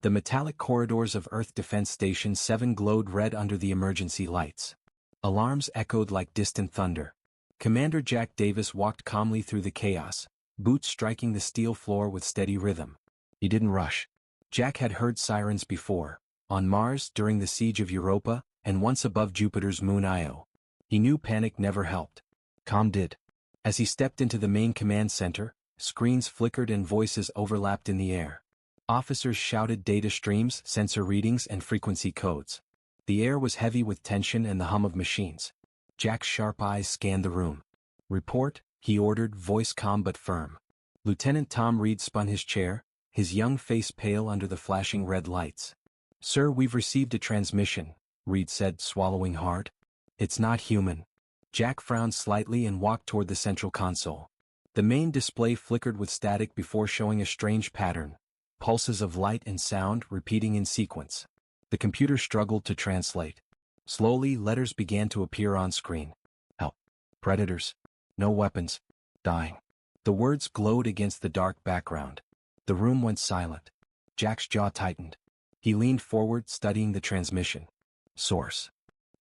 The metallic corridors of Earth Defense Station 7 glowed red under the emergency lights. Alarms echoed like distant thunder. Commander Jack Davis walked calmly through the chaos, boots striking the steel floor with steady rhythm. He didn't rush. Jack had heard sirens before, on Mars during the siege of Europa, and once above Jupiter's moon Io. He knew panic never helped. Calm did. As he stepped into the main command center, screens flickered and voices overlapped in the air. Officers shouted data streams, sensor readings, and frequency codes. The air was heavy with tension and the hum of machines. Jack's sharp eyes scanned the room. "Report," he ordered, voice calm but firm. Lieutenant Tom Reed spun his chair, his young face pale under the flashing red lights. "Sir, we've received a transmission," Reed said, swallowing hard. "It's not human." Jack frowned slightly and walked toward the central console. The main display flickered with static before showing a strange pattern. Pulses of light and sound repeating in sequence. The computer struggled to translate. Slowly, letters began to appear on screen. "Help. Predators. No weapons. Dying." The words glowed against the dark background. The room went silent. Jack's jaw tightened. He leaned forward, studying the transmission. "Source.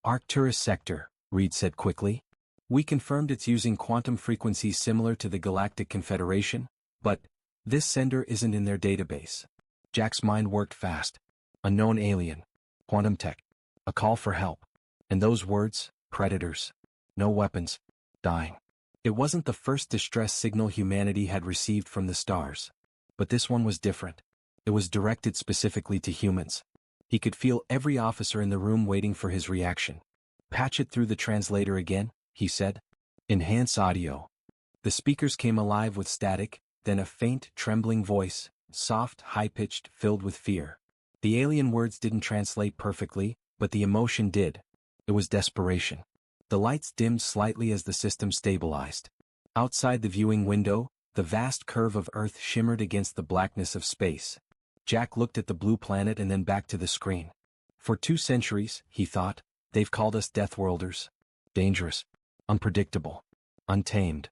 Arcturus sector," Reed said quickly. "We confirmed it's using quantum frequencies similar to the Galactic Confederation, but this sender isn't in their database." Jack's mind worked fast. Unknown alien. Quantum tech. A call for help. And those words, predators. No weapons. Dying. It wasn't the first distress signal humanity had received from the stars. But this one was different. It was directed specifically to humans. He could feel every officer in the room waiting for his reaction. "Patch it through the translator again," he said. "Enhance audio." The speakers came alive with static, then a faint, trembling voice, soft, high-pitched, filled with fear. The alien words didn't translate perfectly, but the emotion did. It was desperation. The lights dimmed slightly as the system stabilized. Outside the viewing window, the vast curve of Earth shimmered against the blackness of space. Jack looked at the blue planet and then back to the screen. For 2 centuries, he thought, they've called us Deathworlders. Dangerous. Unpredictable. Untamed.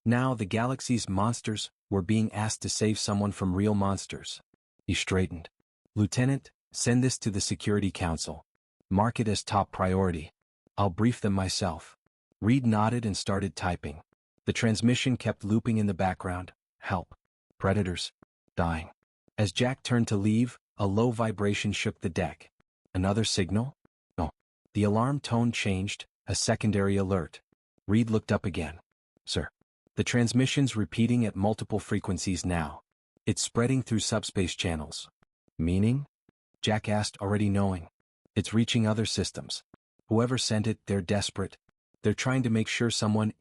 Now the galaxy's monsters were being asked to save someone from real monsters. He straightened. "Lieutenant, send this to the Security Council. Mark it as top priority. I'll brief them myself." Reed nodded and started typing. The transmission kept looping in the background. "Help. Predators. Dying." As Jack turned to leave, a low vibration shook the deck. Another signal? No. The alarm tone changed, a secondary alert. Reed looked up again. "Sir." The transmission's repeating at multiple frequencies now. It's spreading through subspace channels. "Meaning?" Jack asked, already knowing. "It's reaching other systems. Whoever sent it, they're desperate. They're trying to make sure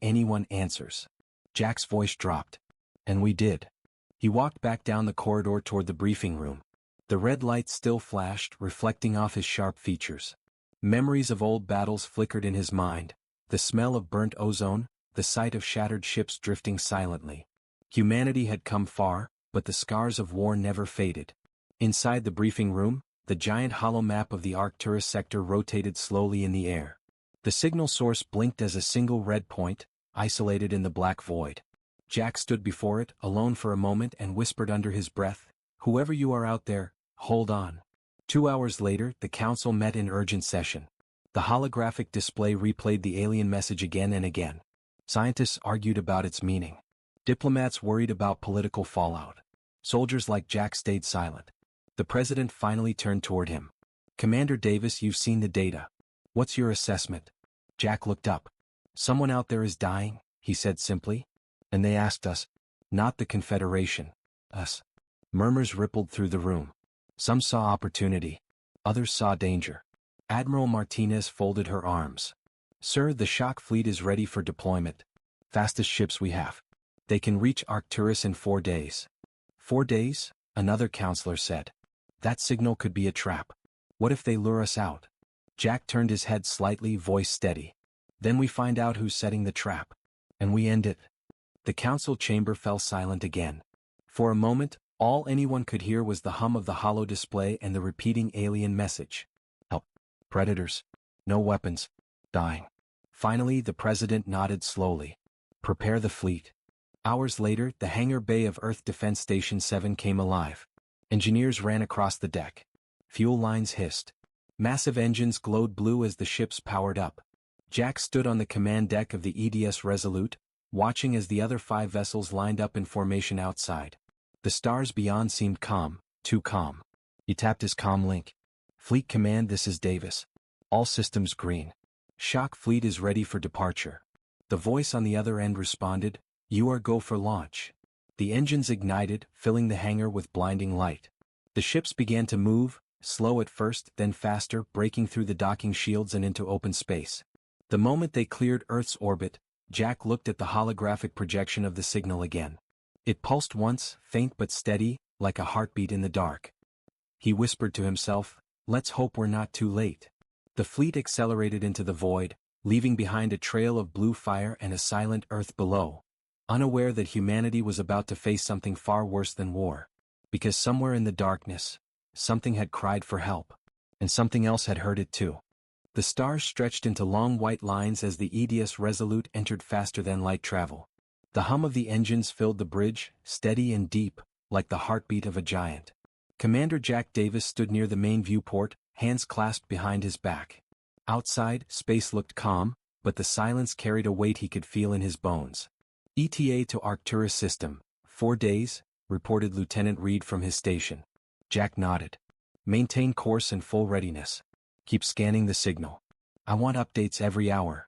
anyone answers." Jack's voice dropped. "And we did." He walked back down the corridor toward the briefing room. The red lights still flashed, reflecting off his sharp features. Memories of old battles flickered in his mind. The smell of burnt ozone, the sight of shattered ships drifting silently. Humanity had come far, but the scars of war never faded. Inside the briefing room, the giant hollow map of the Arcturus sector rotated slowly in the air. The signal source blinked as a single red point, isolated in the black void. Jack stood before it, alone for a moment, and whispered under his breath, "Whoever you are out there, hold on." 2 hours later, the council met in urgent session. The holographic display replayed the alien message again and again. Scientists argued about its meaning. Diplomats worried about political fallout. Soldiers like Jack stayed silent. The president finally turned toward him. "Commander Davis, you've seen the data. What's your assessment?" Jack looked up. "Someone out there is dying," he said simply. "And they asked us, not the Confederation, us." Murmurs rippled through the room. Some saw opportunity. Others saw danger. Admiral Martinez folded her arms. "Sir, the shock fleet is ready for deployment. Fastest ships we have. They can reach Arcturus in 4 days." 4 days? Another counselor said. "That signal could be a trap. What if they lure us out?" Jack turned his head slightly, voice steady. "Then we find out who's setting the trap. And we end it." The council chamber fell silent again. For a moment, all anyone could hear was the hum of the hollow display and the repeating alien message. "Help. Predators. No weapons. Dying." Finally, the president nodded slowly. "Prepare the fleet." Hours later, the hangar bay of Earth Defense Station 7 came alive. Engineers ran across the deck. Fuel lines hissed. Massive engines glowed blue as the ships powered up. Jack stood on the command deck of the EDS Resolute, watching as the other 5 vessels lined up in formation outside. The stars beyond seemed calm, too calm. He tapped his comm link. Fleet Command, this is Davis. All systems green. Shock Fleet is ready for departure. The voice on the other end responded, you are go for launch. The engines ignited, filling the hangar with blinding light. The ships began to move, slow at first, then faster, breaking through the docking shields and into open space. The moment they cleared Earth's orbit, Jack looked at the holographic projection of the signal again. It pulsed once, faint but steady, like a heartbeat in the dark. He whispered to himself, let's hope we're not too late. The fleet accelerated into the void, leaving behind a trail of blue fire and a silent Earth below, unaware that humanity was about to face something far worse than war. Because somewhere in the darkness, something had cried for help. And something else had heard it too. The stars stretched into long white lines as the EDS Resolute entered faster than light travel. The hum of the engines filled the bridge, steady and deep, like the heartbeat of a giant. Commander Jack Davis stood near the main viewport, hands clasped behind his back. Outside, space looked calm, but the silence carried a weight he could feel in his bones. ETA to Arcturus system, 4 days, reported Lieutenant Reed from his station. Jack nodded. Maintain course and full readiness. Keep scanning the signal. I want updates every hour.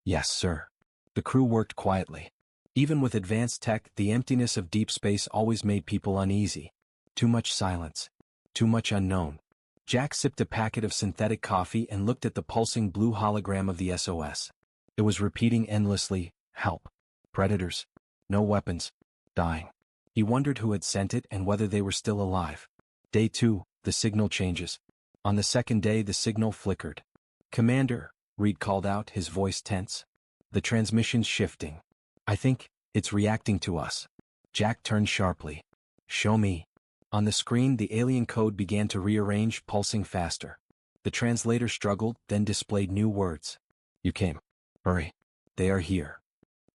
Yes, sir. The crew worked quietly. Even with advanced tech, the emptiness of deep space always made people uneasy. Too much silence. Too much unknown. Jack sipped a packet of synthetic coffee and looked at the pulsing blue hologram of the SOS. It was repeating endlessly, help. Predators. No weapons. Dying. He wondered who had sent it and whether they were still alive. Day 2, the signal changes. On the second day the signal flickered. Commander, Reed called out, his voice tense. The transmission's shifting. I think it's reacting to us. Jack turned sharply. Show me. On the screen the alien code began to rearrange, pulsing faster. The translator struggled, then displayed new words. You came. Hurry. They are here.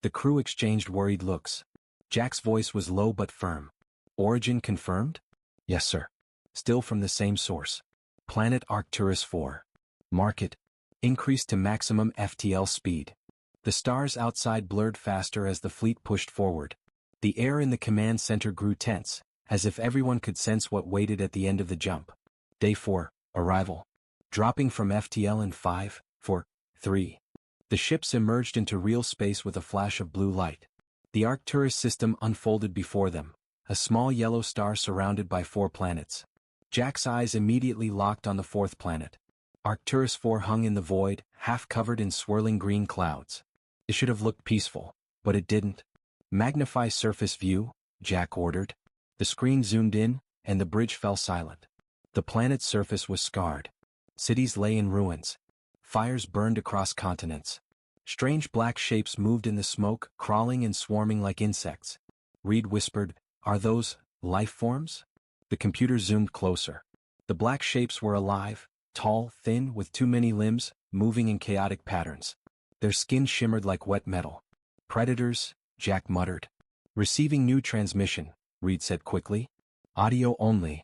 The crew exchanged worried looks. Jack's voice was low but firm. Origin confirmed? Yes, sir. Still from the same source. Planet Arcturus 4. Market. Increased to maximum FTL speed. The stars outside blurred faster as the fleet pushed forward. The air in the command center grew tense, as if everyone could sense what waited at the end of the jump. Day 4, arrival. Dropping from FTL in 5, 4, 3. The ships emerged into real space with a flash of blue light. The Arcturus system unfolded before them, a small yellow star surrounded by 4 planets. Jack's eyes immediately locked on the 4th planet. Arcturus 4 hung in the void, half covered in swirling green clouds. It should have looked peaceful, but it didn't. Magnify surface view, Jack ordered. The screen zoomed in, and the bridge fell silent. The planet's surface was scarred. Cities lay in ruins. Fires burned across continents. Strange black shapes moved in the smoke, crawling and swarming like insects. Reed whispered, "Are those life forms?" The computer zoomed closer. The black shapes were alive, tall, thin, with too many limbs, moving in chaotic patterns. Their skin shimmered like wet metal. "Predators," Jack muttered. "Receiving new transmission," Reed said quickly. "Audio only."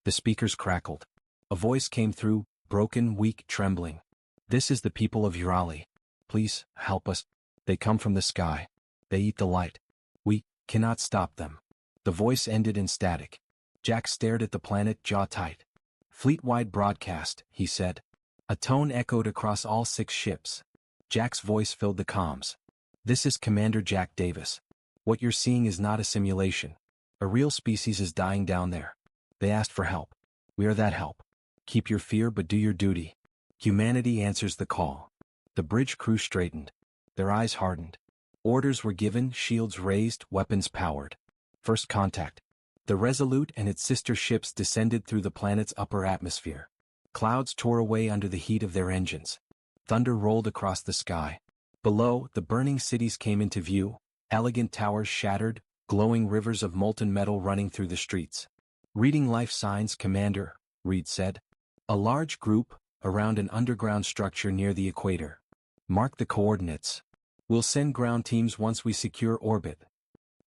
The speakers crackled. A voice came through, broken, weak, trembling. "This is the people of Urali. Please, help us. They come from the sky. They eat the light. We cannot stop them." The voice ended in static. Jack stared at the planet, jaw tight. "Fleet-wide broadcast," he said. A tone echoed across all 6 ships. Jack's voice filled the comms. "This is Commander Jack Davis. What you're seeing is not a simulation. A real species is dying down there. They asked for help. We are that help. Keep your fear but do your duty. Humanity answers the call." The bridge crew straightened. Their eyes hardened. Orders were given, shields raised, weapons powered. First contact. The Resolute and its sister ships descended through the planet's upper atmosphere. Clouds tore away under the heat of their engines. Thunder rolled across the sky. Below, the burning cities came into view, elegant towers shattered, glowing rivers of molten metal running through the streets. "Reading life signs, Commander," Reed said. "A large group, around an underground structure near the equator. Mark the coordinates. We'll send ground teams once we secure orbit."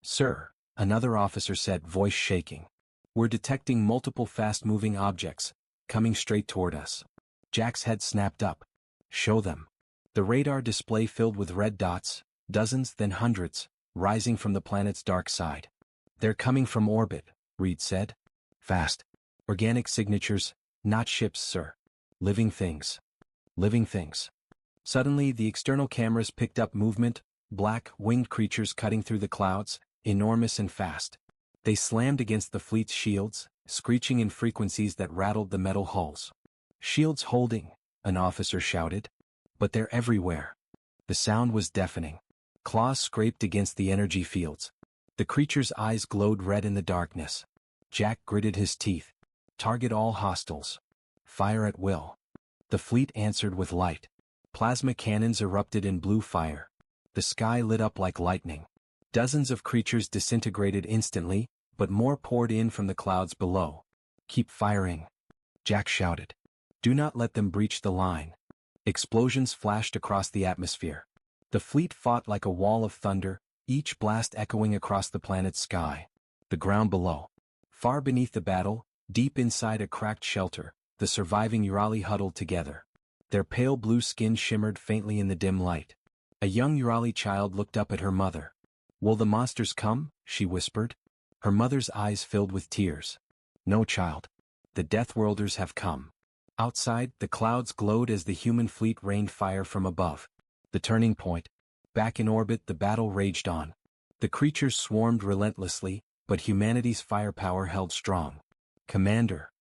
"Sir," another officer said, voice shaking. We're detecting multiple fast-moving objects, coming straight toward us. Jack's head snapped up. Show them. The radar display filled with red dots, dozens then hundreds, rising from the planet's dark side. They're coming from orbit, Reed said. Fast. Organic signatures, not ships, sir. Living things. Living things. Suddenly the external cameras picked up movement, black, winged creatures cutting through the clouds, enormous and fast. They slammed against the fleet's shields, screeching in frequencies that rattled the metal hulls. Shields holding, an officer shouted. But they're everywhere. The sound was deafening. Claws scraped against the energy fields. The creature's eyes glowed red in the darkness. Jack gritted his teeth. Target all hostiles. Fire at will. The fleet answered with light. Plasma cannons erupted in blue fire. The sky lit up like lightning. Dozens of creatures disintegrated instantly, but more poured in from the clouds below. Keep firing. Jack shouted. Do not let them breach the line. Explosions flashed across the atmosphere. The fleet fought like a wall of thunder, each blast echoing across the planet's sky. The ground below. Far beneath the battle, deep inside a cracked shelter, the surviving Urali huddled together. Their pale blue skin shimmered faintly in the dim light. A young Urali child looked up at her mother. Will the monsters come? She whispered. Her mother's eyes filled with tears. No, child. The Deathworlders have come. Outside, the clouds glowed as the human fleet rained fire from above. The turning point. Back in orbit, the battle raged on. The creatures swarmed relentlessly, but humanity's firepower held strong. Commander.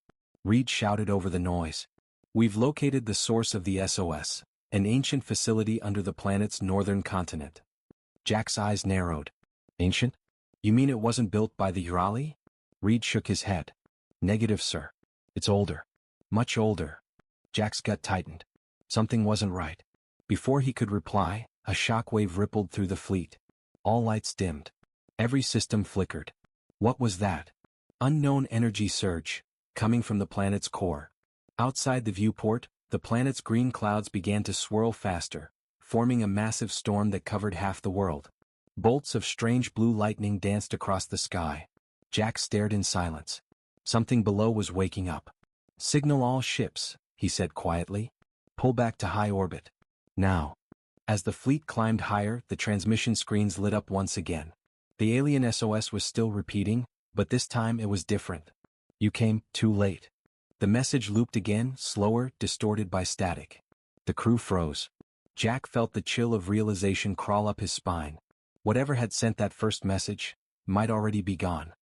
Reed shouted over the noise. We've located the source of the SOS, an ancient facility under the planet's northern continent. Jack's eyes narrowed. Ancient? You mean it wasn't built by the Urali? Reed shook his head. Negative, sir. It's older. Much older. Jack's gut tightened. Something wasn't right. Before he could reply, a shockwave rippled through the fleet. All lights dimmed. Every system flickered. What was that? Unknown energy surge, coming from the planet's core. Outside the viewport, the planet's green clouds began to swirl faster, forming a massive storm that covered half the world. Bolts of strange blue lightning danced across the sky. Jack stared in silence. Something below was waking up. Signal all ships, he said quietly. Pull back to high orbit. Now. As the fleet climbed higher, the transmission screens lit up once again. The alien SOS was still repeating, but this time it was different. You came too late. The message looped again, slower, distorted by static. The crew froze. Jack felt the chill of realization crawl up his spine. Whatever had sent that first message might already be gone.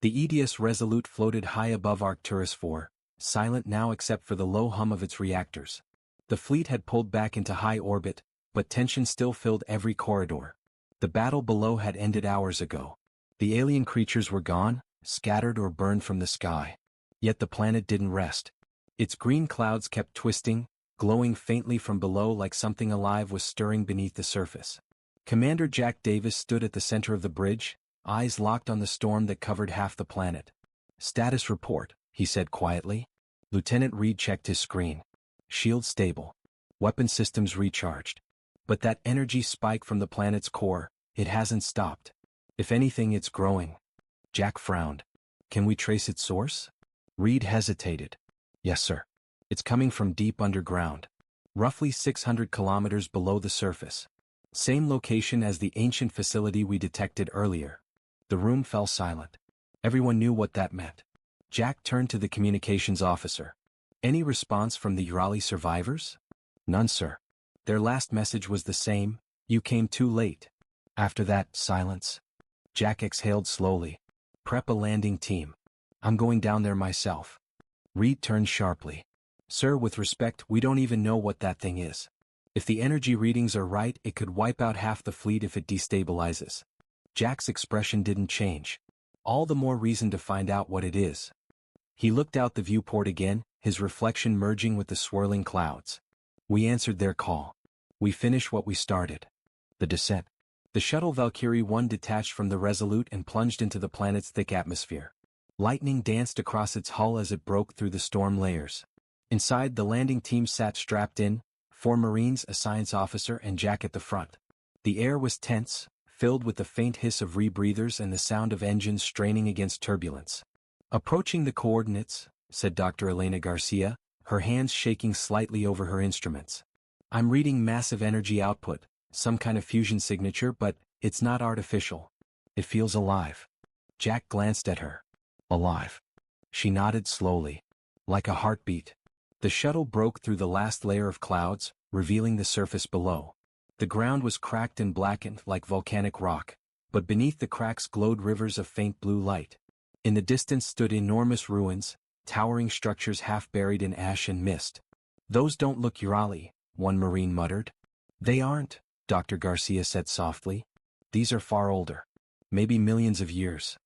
The EDS Resolute floated high above Arcturus IV, silent now except for the low hum of its reactors. The fleet had pulled back into high orbit, but tension still filled every corridor. The battle below had ended hours ago. The alien creatures were gone, scattered or burned from the sky. Yet the planet didn't rest. Its green clouds kept twisting, glowing faintly from below like something alive was stirring beneath the surface. Commander Jack Davis stood at the center of the bridge, eyes locked on the storm that covered half the planet. Status report, he said quietly. Lieutenant Reed checked his screen. Shield stable. Weapon systems recharged. But that energy spike from the planet's core, it hasn't stopped. If anything, it's growing. Jack frowned. Can we trace its source? Reed hesitated. Yes, sir. It's coming from deep underground. Roughly 600 kilometers below the surface. Same location as the ancient facility we detected earlier. The room fell silent. Everyone knew what that meant. Jack turned to the communications officer. Any response from the Urali survivors? None, sir. Their last message was the same, you came too late. After that, silence. Jack exhaled slowly. Prep a landing team. I'm going down there myself. Reed turned sharply. Sir, with respect, we don't even know what that thing is. If the energy readings are right, it could wipe out half the fleet if it destabilizes. Jack's expression didn't change. All the more reason to find out what it is. He looked out the viewport again, his reflection merging with the swirling clouds. We answered their call. We finished what we started. The descent. The shuttle Valkyrie 1 detached from the Resolute and plunged into the planet's thick atmosphere. Lightning danced across its hull as it broke through the storm layers. Inside, the landing team sat strapped in, 4 Marines, a science officer, and Jack at the front. The air was tense, filled with the faint hiss of rebreathers and the sound of engines straining against turbulence. Approaching the coordinates, said Dr. Elena Garcia, her hands shaking slightly over her instruments. I'm reading massive energy output, some kind of fusion signature, but it's not artificial. It feels alive. Jack glanced at her. Alive. She nodded slowly. Like a heartbeat. The shuttle broke through the last layer of clouds, revealing the surface below. The ground was cracked and blackened like volcanic rock, but beneath the cracks glowed rivers of faint blue light. In the distance stood enormous ruins, towering structures half buried in ash and mist. Those don't look Urali, one Marine muttered. They aren't, Dr. Garcia said softly. These are far older. Maybe millions of years.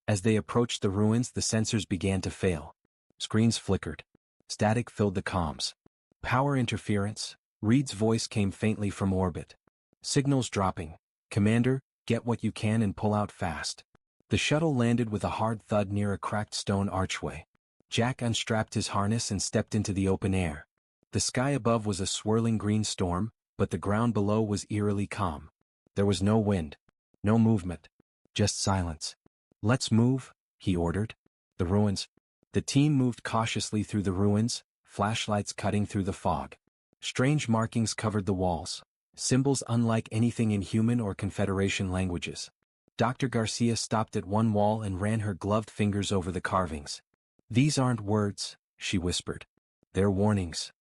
As they approached the ruins, the sensors began to fail. Screens flickered. Static filled the comms. Power interference. Reed's voice came faintly from orbit. Signals dropping. Commander, get what you can and pull out fast. The shuttle landed with a hard thud near a cracked stone archway. Jack unstrapped his harness and stepped into the open air. The sky above was a swirling green storm, but the ground below was eerily calm. There was no wind. No movement. Just silence. Let's move, he ordered. The ruins. The team moved cautiously through the ruins, flashlights cutting through the fog. Strange markings covered the walls. Symbols unlike anything in human or Confederation languages. Dr. Garcia stopped at one wall and ran her gloved fingers over the carvings. These aren't words, she whispered. They're warnings.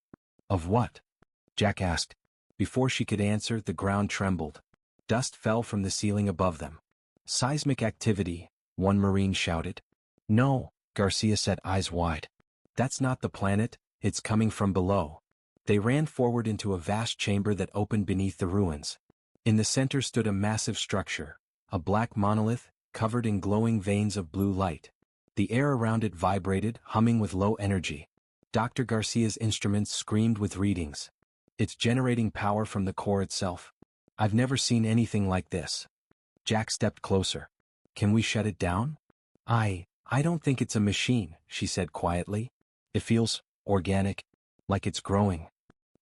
Of what? Jack asked. Before she could answer, the ground trembled. Dust fell from the ceiling above them. Seismic activity, one Marine shouted. No, Garcia said, eyes wide. That's not the planet, it's coming from below. They ran forward into a vast chamber that opened beneath the ruins. In the center stood a massive structure. A black monolith, covered in glowing veins of blue light. The air around it vibrated, humming with low energy. Dr. Garcia's instruments screamed with readings. It's generating power from the core itself. I've never seen anything like this. Jack stepped closer. Can we shut it down? I don't think it's a machine, she said quietly. It feels organic, like it's growing.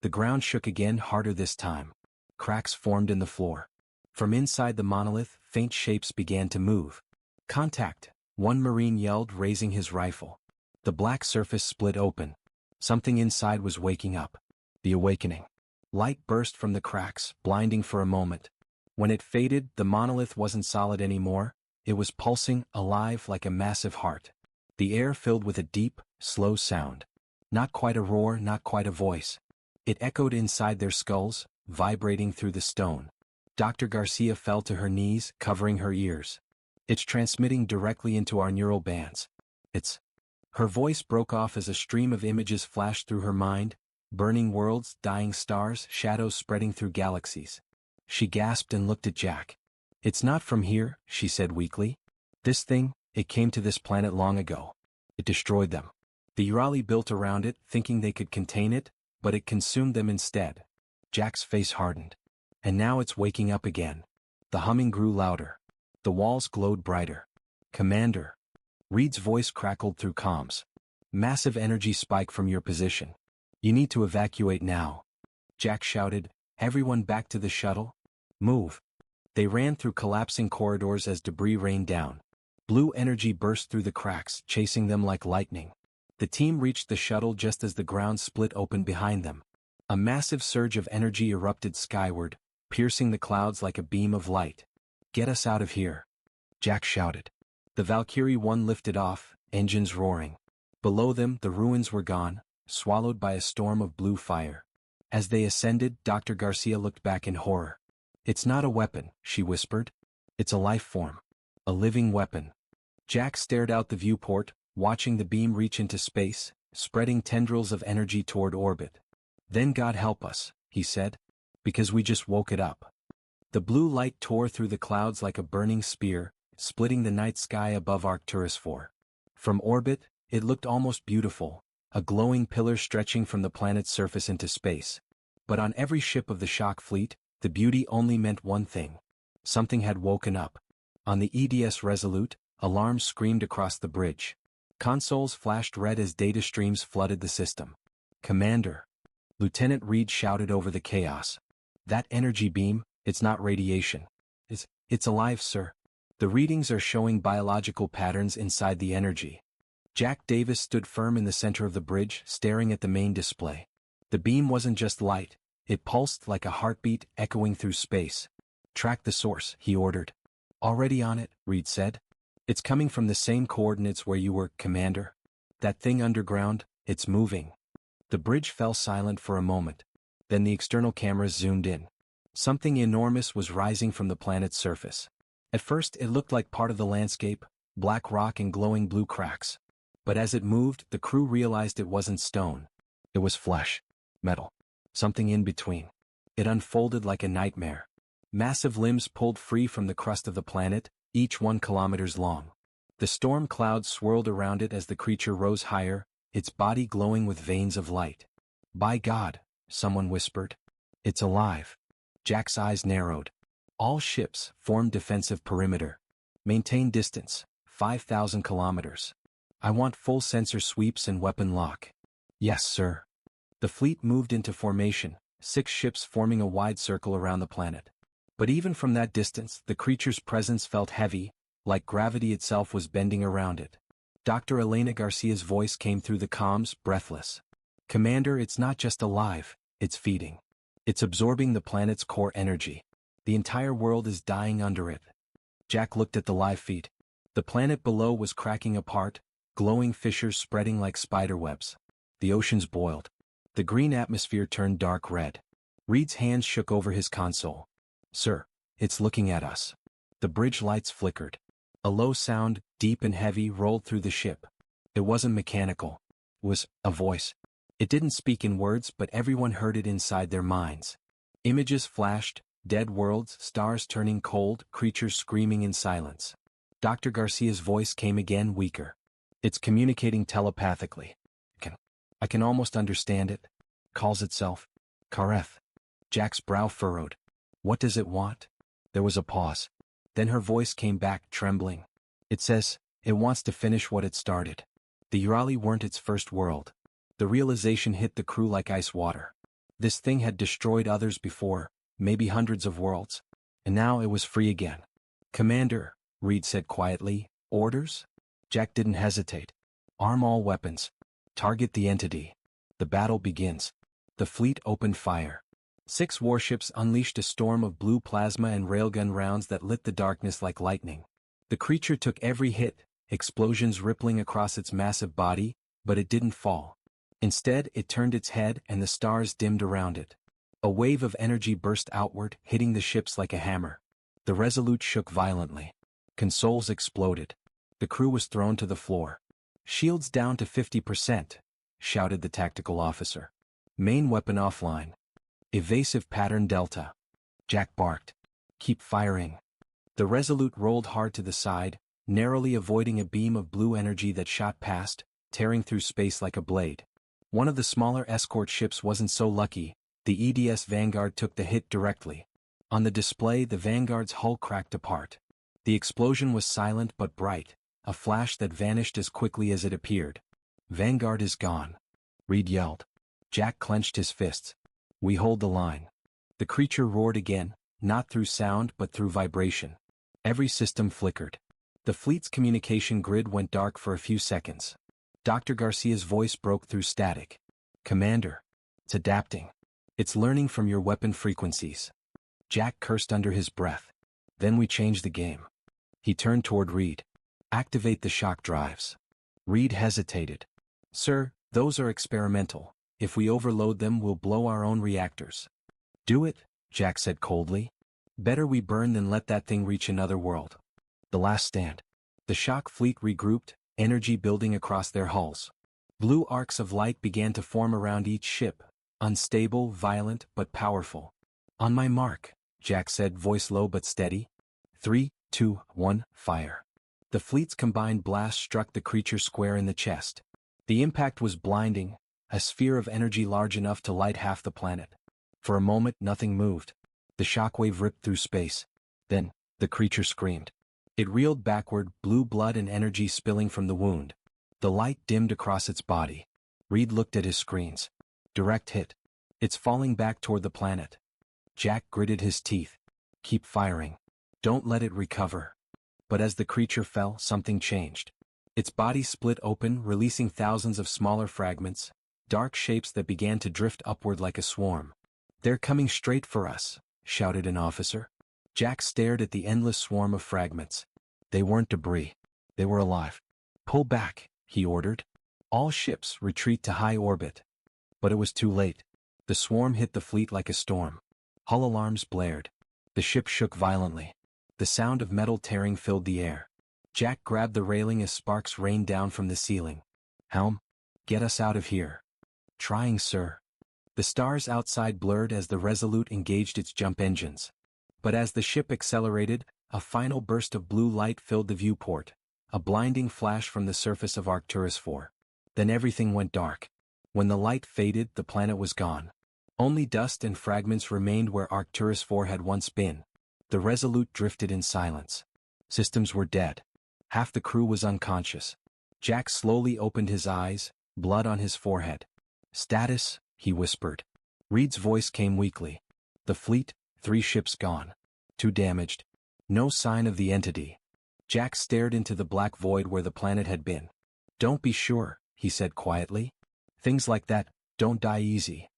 The ground shook again, harder this time. Cracks formed in the floor. From inside the monolith, faint shapes began to move. Contact, one Marine yelled, raising his rifle. The black surface split open. Something inside was waking up. The awakening. Light burst from the cracks, blinding for a moment. When it faded, the monolith wasn't solid anymore. It was pulsing, alive like a massive heart. The air filled with a deep, slow sound. Not quite a roar, not quite a voice. It echoed inside their skulls, vibrating through the stone. Dr. Garcia fell to her knees, covering her ears. It's transmitting directly into our neural bands. It's... Her voice broke off as a stream of images flashed through her mind, burning worlds, dying stars, shadows spreading through galaxies. She gasped and looked at Jack. It's not from here, she said weakly. This thing, it came to this planet long ago. It destroyed them. The Urali built around it, thinking they could contain it, but it consumed them instead. Jack's face hardened. And now it's waking up again. The humming grew louder. The walls glowed brighter. Commander. Reed's voice crackled through comms. Massive energy spike from your position. You need to evacuate now. Jack shouted, everyone back to the shuttle? Move. They ran through collapsing corridors as debris rained down. Blue energy burst through the cracks, chasing them like lightning. The team reached the shuttle just as the ground split open behind them. A massive surge of energy erupted skyward, piercing the clouds like a beam of light. Get us out of here. Jack shouted. The Valkyrie 1 lifted off, engines roaring. Below them, the ruins were gone, swallowed by a storm of blue fire. As they ascended, Dr. Garcia looked back in horror. It's not a weapon, she whispered. It's a life form. A living weapon. Jack stared out the viewport, watching the beam reach into space, spreading tendrils of energy toward orbit. Then God help us, he said. Because we just woke it up. The blue light tore through the clouds like a burning spear, splitting the night sky above Arcturus 4. From orbit, it looked almost beautiful, a glowing pillar stretching from the planet's surface into space. But on every ship of the shock fleet, the beauty only meant one thing. Something had woken up. On the EDS Resolute, alarms screamed across the bridge. Consoles flashed red as data streams flooded the system. Commander. Lieutenant Reed shouted over the chaos. That energy beam, it's not radiation. It's alive, sir. The readings are showing biological patterns inside the energy. Jack Davis stood firm in the center of the bridge, staring at the main display. The beam wasn't just light, it pulsed like a heartbeat echoing through space. "Track the source," he ordered. "Already on it," Reed said. "It's coming from the same coordinates where you were, Commander. That thing underground, it's moving." The bridge fell silent for a moment. Then the external cameras zoomed in. Something enormous was rising from the planet's surface. At first it looked like part of the landscape, black rock and glowing blue cracks. But as it moved, the crew realized it wasn't stone. It was flesh, metal, something in between. It unfolded like a nightmare. Massive limbs pulled free from the crust of the planet, each 1 kilometer long. The storm clouds swirled around it as the creature rose higher, its body glowing with veins of light. "By God," someone whispered. "It's alive." Jack's eyes narrowed. "All ships form defensive perimeter. Maintain distance, 5,000 kilometers. I want full sensor sweeps and weapon lock." "Yes, sir." The fleet moved into formation, 6 ships forming a wide circle around the planet. But even from that distance, the creature's presence felt heavy, like gravity itself was bending around it. Dr. Elena Garcia's voice came through the comms, breathless. "Commander, it's not just alive, it's feeding. It's absorbing the planet's core energy. The entire world is dying under it." Jack looked at the live feed. The planet below was cracking apart, glowing fissures spreading like spiderwebs. The oceans boiled. The green atmosphere turned dark red. Reed's hands shook over his console. "Sir, it's looking at us." The bridge lights flickered. A low sound, deep and heavy, rolled through the ship. It wasn't mechanical. It was a voice. It didn't speak in words, but everyone heard it inside their minds. Images flashed, dead worlds, stars turning cold, creatures screaming in silence. Dr. Garcia's voice came again, weaker. "It's communicating telepathically. I can almost understand it. Calls itself Kareth." Jack's brow furrowed. "What does it want?" There was a pause. Then her voice came back, trembling. "It says, it wants to finish what it started." The Urali weren't its first world. The realization hit the crew like ice water. This thing had destroyed others before, maybe hundreds of worlds. And now it was free again. "Commander," Reed said quietly, "orders?" Jack didn't hesitate. "Arm all weapons. Target the entity. The battle begins." The fleet opened fire. 6 warships unleashed a storm of blue plasma and railgun rounds that lit the darkness like lightning. The creature took every hit, explosions rippling across its massive body, but it didn't fall. Instead, it turned its head and the stars dimmed around it. A wave of energy burst outward, hitting the ships like a hammer. The Resolute shook violently. Consoles exploded. The crew was thrown to the floor. "Shields down to 50%, shouted the tactical officer. "Main weapon offline. Evasive pattern Delta." Jack barked. "Keep firing." The Resolute rolled hard to the side, narrowly avoiding a beam of blue energy that shot past, tearing through space like a blade. One of the smaller escort ships wasn't so lucky. The EDS Vanguard took the hit directly. On the display, the Vanguard's hull cracked apart. The explosion was silent but bright, a flash that vanished as quickly as it appeared. "Vanguard is gone," Reed yelled. Jack clenched his fists. "We hold the line." The creature roared again, not through sound but through vibration. Every system flickered. The fleet's communication grid went dark for a few seconds. Dr. Garcia's voice broke through static. "Commander, it's adapting. It's learning from your weapon frequencies." Jack cursed under his breath. "Then we change the game." He turned toward Reed. "Activate the shock drives." Reed hesitated. "Sir, those are experimental. If we overload them, we'll blow our own reactors." "Do it," Jack said coldly. "Better we burn than let that thing reach another world." The last stand. The shock fleet regrouped, energy building across their hulls. Blue arcs of light began to form around each ship, unstable, violent, but powerful. "On my mark," Jack said, voice low but steady. 3, 2, 1, fire. The fleet's combined blast struck the creature square in the chest. The impact was blinding, a sphere of energy large enough to light half the planet. For a moment, nothing moved. The shockwave ripped through space. Then, the creature screamed. It reeled backward, blue blood and energy spilling from the wound. The light dimmed across its body. Reed looked at his screens. Direct hit. "It's falling back toward the planet." Jack gritted his teeth. "Keep firing. Don't let it recover." But as the creature fell, something changed. Its body split open, releasing thousands of smaller fragments, dark shapes that began to drift upward like a swarm. "They're coming straight for us," shouted an officer. Jack stared at the endless swarm of fragments. They weren't debris. They were alive. "Pull back," he ordered. "All ships retreat to high orbit." But it was too late. The swarm hit the fleet like a storm. Hull alarms blared. The ship shook violently. The sound of metal tearing filled the air. Jack grabbed the railing as sparks rained down from the ceiling. "Helm, get us out of here." "Trying, sir." The stars outside blurred as the Resolute engaged its jump engines. But as the ship accelerated, a final burst of blue light filled the viewport, a blinding flash from the surface of Arcturus 4. Then everything went dark. When the light faded, the planet was gone. Only dust and fragments remained where Arcturus 4 had once been. The Resolute drifted in silence. Systems were dead. Half the crew was unconscious. Jack slowly opened his eyes, blood on his forehead. "Status," he whispered. Reed's voice came weakly. "The fleet, 3 ships gone. 2 damaged. No sign of the entity." Jack stared into the black void where the planet had been. "Don't be sure," he said quietly. "Things like that don't die easy."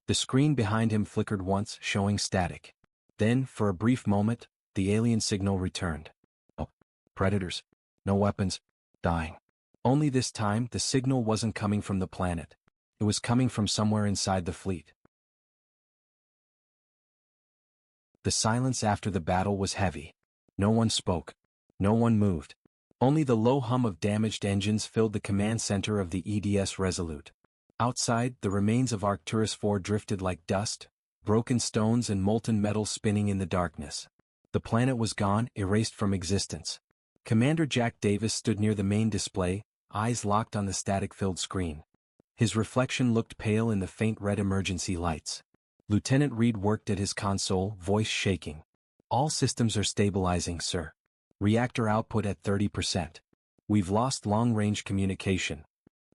The screen behind him flickered once, showing static. Then, for a brief moment, the alien signal returned. "Oh, predators. No weapons. Dying." Only this time, the signal wasn't coming from the planet. It was coming from somewhere inside the fleet. The silence after the battle was heavy. No one spoke. No one moved. Only the low hum of damaged engines filled the command center of the EDS Resolute. Outside, the remains of Arcturus 4 drifted like dust, broken stones and molten metal spinning in the darkness. The planet was gone, erased from existence. Commander Jack Davis stood near the main display, eyes locked on the static-filled screen. His reflection looked pale in the faint red emergency lights. Lieutenant Reed worked at his console, voice shaking. "All systems are stabilizing, sir. Reactor output at 30%. We've lost long-range communication."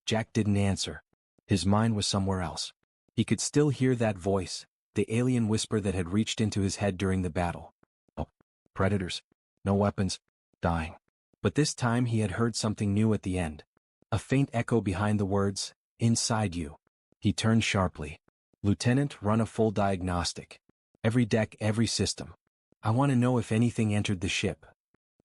Jack didn't answer. His mind was somewhere else. He could still hear that voice, the alien whisper that had reached into his head during the battle. "Oh, predators. No weapons. Dying." But this time he had heard something new at the end. A faint echo behind the words, "Inside you." He turned sharply. "Lieutenant, run a full diagnostic. Every deck, every system. I want to know if anything entered the ship."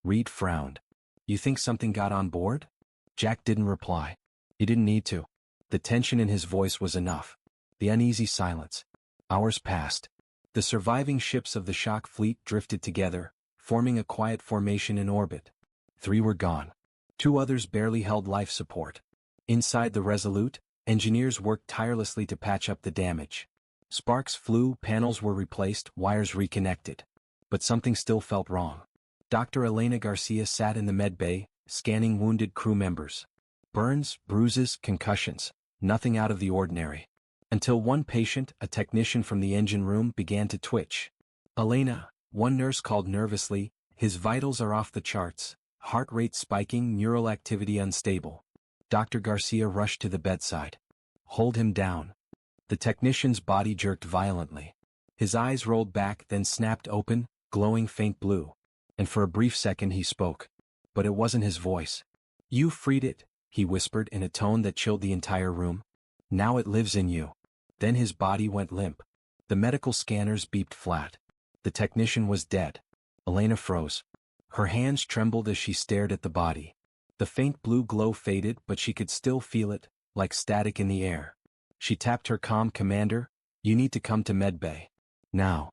Reed frowned. "You think something got on board?" Jack didn't reply. He didn't need to. The tension in his voice was enough. The uneasy silence. Hours passed. The surviving ships of the shock fleet drifted together, forming a quiet formation in orbit. 3 were gone. 2 others barely held life support. Inside the Resolute, engineers worked tirelessly to patch up the damage. Sparks flew, panels were replaced, wires reconnected. But something still felt wrong. Dr. Elena Garcia sat in the med bay, scanning wounded crew members. Burns, bruises, concussions, nothing out of the ordinary. Until one patient, a technician from the engine room, began to twitch. "Elena," one nurse called nervously, "his vitals are off the charts, heart rate spiking, neural activity unstable." Dr. Garcia rushed to the bedside. "Hold him down." The technician's body jerked violently. His eyes rolled back, then snapped open, glowing faint blue. And for a brief second he spoke. But it wasn't his voice. "You freed it," he whispered in a tone that chilled the entire room. "Now it lives in you." Then his body went limp. The medical scanners beeped flat. The technician was dead. Elena froze. Her hands trembled as she stared at the body. The faint blue glow faded, but she could still feel it, like static in the air. She tapped her comm. "Commander, you need to come to medbay. Now."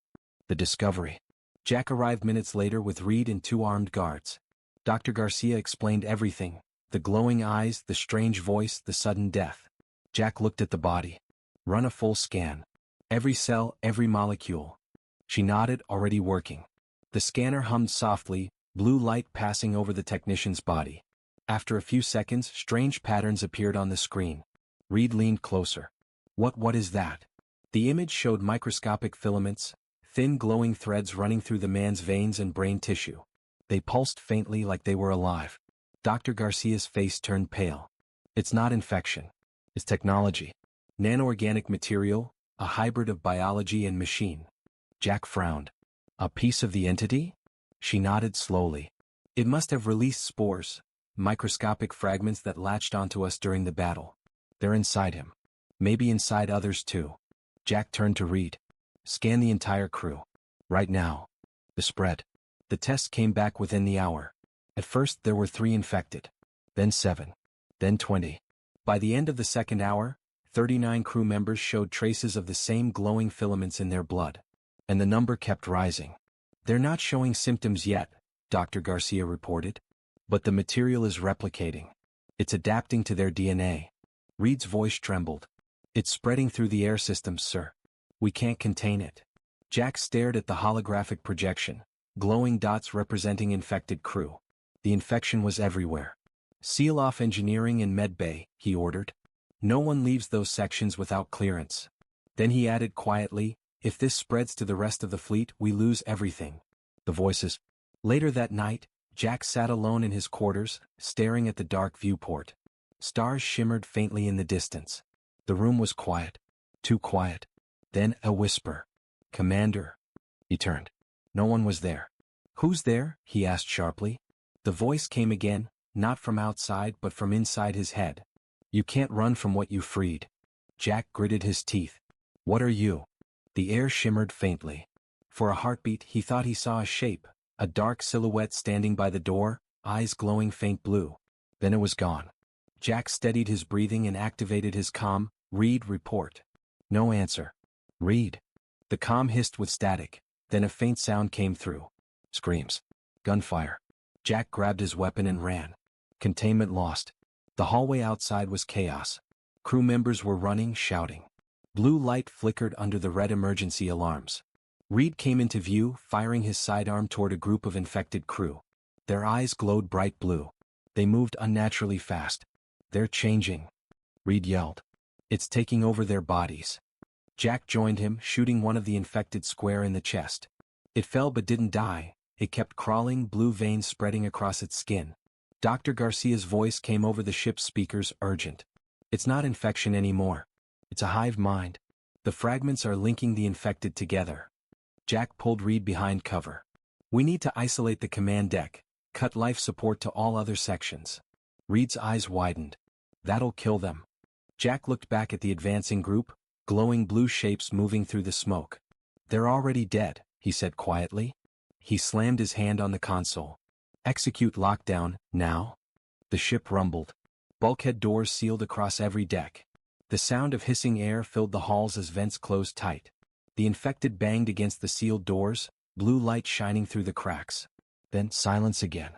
The discovery. Jack arrived minutes later with Reed and 2 armed guards. Dr. Garcia explained everything. The glowing eyes, the strange voice, the sudden death. Jack looked at the body. "Run a full scan. Every cell, every molecule." She nodded, already working. The scanner hummed softly, blue light passing over the technician's body. After a few seconds, strange patterns appeared on the screen. Reed leaned closer. What is that?" The image showed microscopic filaments, thin glowing threads running through the man's veins and brain tissue. They pulsed faintly like they were alive. Dr. Garcia's face turned pale. "It's not infection. It's technology. Nanoorganic material, a hybrid of biology and machine." Jack frowned. "A piece of the entity?" She nodded slowly. "It must have released spores, microscopic fragments that latched onto us during the battle. They're inside him. Maybe inside others too. Jack turned to Reed. Scan the entire crew. Right now. The spread. The test came back within the hour. At first there were 3 infected. Then 7. Then 20. By the end of the second hour, 39 crew members showed traces of the same glowing filaments in their blood. And the number kept rising. They're not showing symptoms yet, Dr. Garcia reported. But the material is replicating. It's adapting to their DNA. Reed's voice trembled. It's spreading through the air systems, sir. We can't contain it. Jack stared at the holographic projection, glowing dots representing infected crew. The infection was everywhere. Seal off engineering and medbay, he ordered. No one leaves those sections without clearance. Then he added quietly, if this spreads to the rest of the fleet, we lose everything. The voices. Later that night, Jack sat alone in his quarters, staring at the dark viewport. Stars shimmered faintly in the distance. The room was quiet. Too quiet. Then a whisper. Commander. He turned. No one was there. Who's there? He asked sharply. The voice came again, not from outside but from inside his head. You can't run from what you freed. Jack gritted his teeth. What are you? The air shimmered faintly. For a heartbeat he thought he saw a shape, a dark silhouette standing by the door, eyes glowing faint blue. Then it was gone. Jack steadied his breathing and activated his comm. Reed, report. No answer. Reed. The comm hissed with static, then a faint sound came through. Screams. Gunfire. Jack grabbed his weapon and ran. Containment lost. The hallway outside was chaos. Crew members were running, shouting. Blue light flickered under the red emergency alarms. Reed came into view, firing his sidearm toward a group of infected crew. Their eyes glowed bright blue. They moved unnaturally fast. They're changing. Reed yelled. It's taking over their bodies. Jack joined him, shooting one of the infected square in the chest. It fell but didn't die. It kept crawling, blue veins spreading across its skin. Dr. Garcia's voice came over the ship's speakers, urgent. It's not infection anymore. It's a hive mind. The fragments are linking the infected together. Jack pulled Reed behind cover. We need to isolate the command deck, cut life support to all other sections. Reed's eyes widened. That'll kill them. Jack looked back at the advancing group, glowing blue shapes moving through the smoke. They're already dead, he said quietly. He slammed his hand on the console. Execute lockdown, now. The ship rumbled. Bulkhead doors sealed across every deck. The sound of hissing air filled the halls as vents closed tight. The infected banged against the sealed doors, blue light shining through the cracks. Then silence again.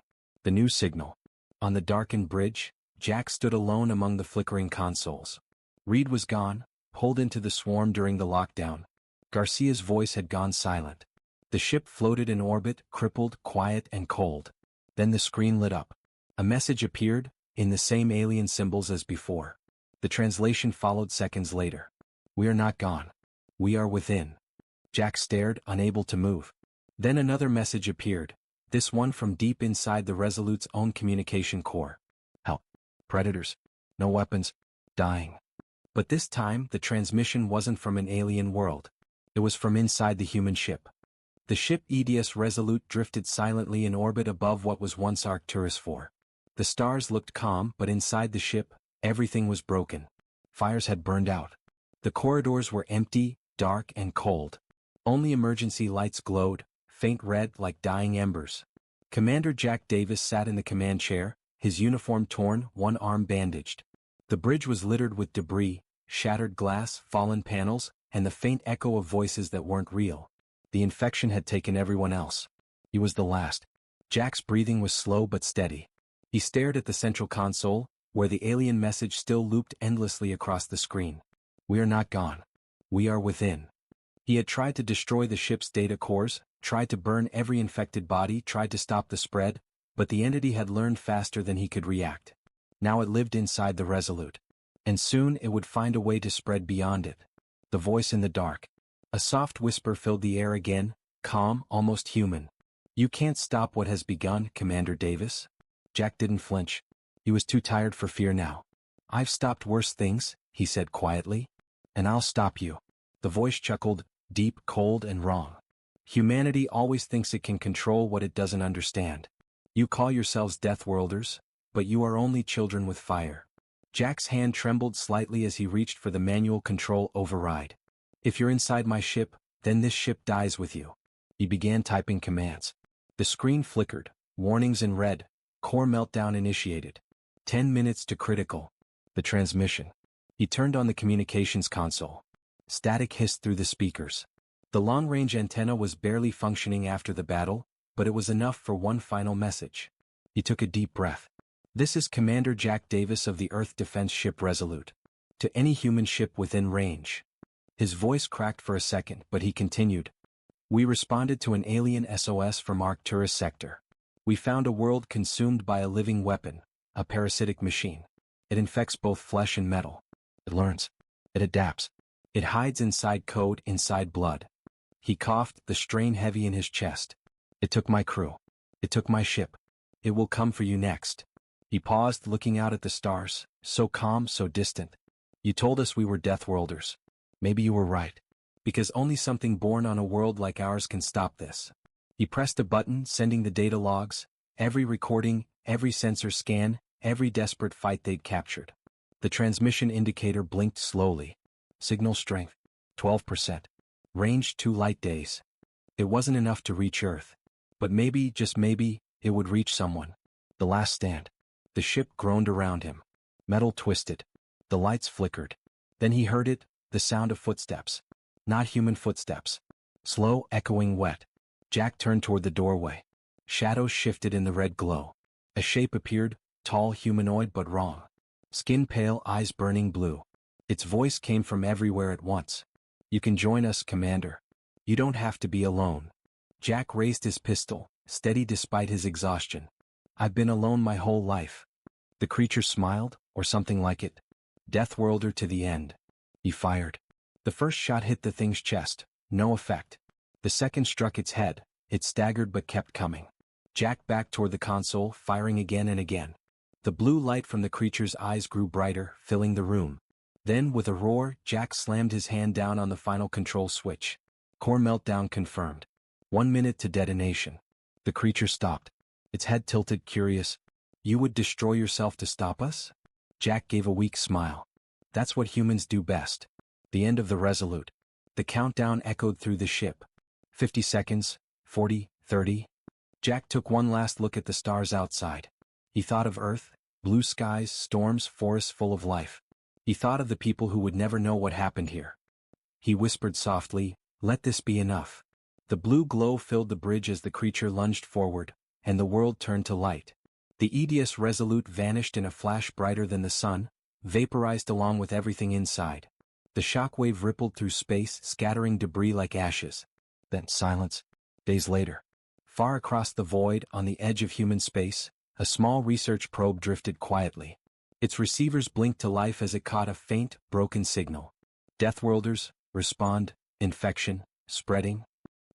The new signal. On the darkened bridge, Jack stood alone among the flickering consoles. Reed was gone, pulled into the swarm during the lockdown. Garcia's voice had gone silent. The ship floated in orbit, crippled, quiet, and cold. Then the screen lit up. A message appeared, in the same alien symbols as before. The translation followed seconds later. We are not gone. We are within. Jack stared, unable to move. Then another message appeared, this one from deep inside the Resolute's own communication core. Help. Predators. No weapons. Dying. But this time, the transmission wasn't from an alien world. It was from inside the human ship. The ship EDS Resolute drifted silently in orbit above what was once Arcturus IV. The stars looked calm, but inside the ship, everything was broken. Fires had burned out. The corridors were empty, dark, and cold. Only emergency lights glowed, faint red like dying embers. Commander Jack Davis sat in the command chair, his uniform torn, one arm bandaged. The bridge was littered with debris, shattered glass, fallen panels, and the faint echo of voices that weren't real. The infection had taken everyone else. He was the last. Jack's breathing was slow but steady. He stared at the central console, where the alien message still looped endlessly across the screen. We are not gone. We are within. He had tried to destroy the ship's data cores, tried to burn every infected body, tried to stop the spread, but the entity had learned faster than he could react. Now it lived inside the Resolute. And soon it would find a way to spread beyond it. The voice in the dark. A soft whisper filled the air again, calm, almost human. You can't stop what has begun, Commander Davis. Jack didn't flinch. He was too tired for fear now. I've stopped worse things, he said quietly. And I'll stop you. The voice chuckled, deep, cold, and wrong. Humanity always thinks it can control what it doesn't understand. You call yourselves Deathworlders? but you are only children with fire. Jack's hand trembled slightly as he reached for the manual control override. If you're inside my ship, then this ship dies with you. He began typing commands. The screen flickered, warnings in red, core meltdown initiated. 10 minutes to critical. The transmission. He turned on the communications console. Static hissed through the speakers. The long-range antenna was barely functioning after the battle, but it was enough for one final message. He took a deep breath. This is Commander Jack Davis of the Earth Defense Ship Resolute. To any human ship within range. His voice cracked for a second, but he continued. We responded to an alien SOS from Arcturus sector. We found a world consumed by a living weapon, a parasitic machine. It infects both flesh and metal. It learns. It adapts. It hides inside code, inside blood. He coughed, the strain heavy in his chest. It took my crew. It took my ship. It will come for you next. He paused, looking out at the stars, so calm, so distant. You told us we were Deathworlders. Maybe you were right. Because only something born on a world like ours can stop this. He pressed a button, sending the data logs, every recording, every sensor scan, every desperate fight they'd captured. The transmission indicator blinked slowly. Signal strength, 12%. Range 2 light days. It wasn't enough to reach Earth. But maybe, just maybe, it would reach someone. The last stand. The ship groaned around him. Metal twisted. The lights flickered. Then he heard it, the sound of footsteps. Not human footsteps. Slow, echoing, wet. Jack turned toward the doorway. Shadows shifted in the red glow. A shape appeared, tall, humanoid but wrong. Skin pale, eyes burning blue. Its voice came from everywhere at once. You can join us, Commander. You don't have to be alone. Jack raised his pistol, steady despite his exhaustion. I've been alone my whole life. The creature smiled, or something like it. Deathworlder to the end. He fired. The first shot hit the thing's chest, no effect. The second struck its head, it staggered but kept coming. Jack backed toward the console, firing again and again. The blue light from the creature's eyes grew brighter, filling the room. Then, with a roar, Jack slammed his hand down on the final control switch. Core meltdown confirmed. 1 minute to detonation. The creature stopped. Its head tilted, curious. You would destroy yourself to stop us? Jack gave a weak smile. That's what humans do best. The end of the Resolute. The countdown echoed through the ship. 50 seconds, 40, 30. Jack took one last look at the stars outside. He thought of Earth, blue skies, storms, forests full of life. He thought of the people who would never know what happened here. He whispered softly, let this be enough. The blue glow filled the bridge as the creature lunged forward, and the world turned to light. The EDS Resolute vanished in a flash brighter than the sun, vaporized along with everything inside. The shockwave rippled through space, scattering debris like ashes. Then silence. Days later. Far across the void, on the edge of human space, a small research probe drifted quietly. Its receivers blinked to life as it caught a faint, broken signal. Deathworlders, respond, infection, spreading.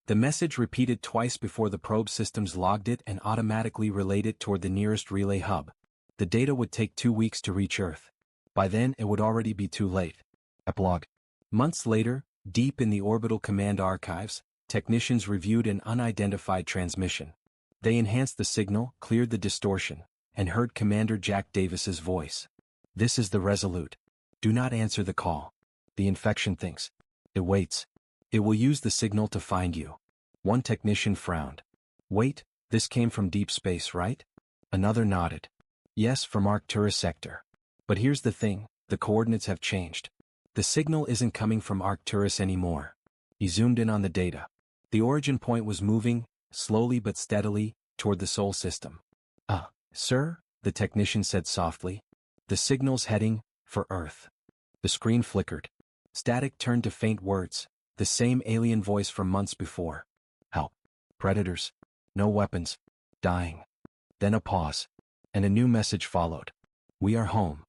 The message repeated twice before the probe systems logged it and automatically relayed it toward the nearest relay hub. The data would take 2 weeks to reach Earth. By then it would already be too late. Epilogue. Months later, deep in the orbital command archives, technicians reviewed an unidentified transmission. They enhanced the signal, cleared the distortion, and heard Commander Jack Davis's voice. This is the Resolute. Do not answer the call. The infection thinks. It waits. It will use the signal to find you. One technician frowned. Wait, this came from deep space, right? Another nodded. Yes, from Arcturus sector. But here's the thing, the coordinates have changed. The signal isn't coming from Arcturus anymore. He zoomed in on the data. The origin point was moving, slowly but steadily, toward the Sol system. Sir, the technician said softly. The signal's heading for Earth. The screen flickered. Static turned to faint words, the same alien voice from months before. Help. Predators. No weapons. Dying. Then a pause. And a new message followed. We are home.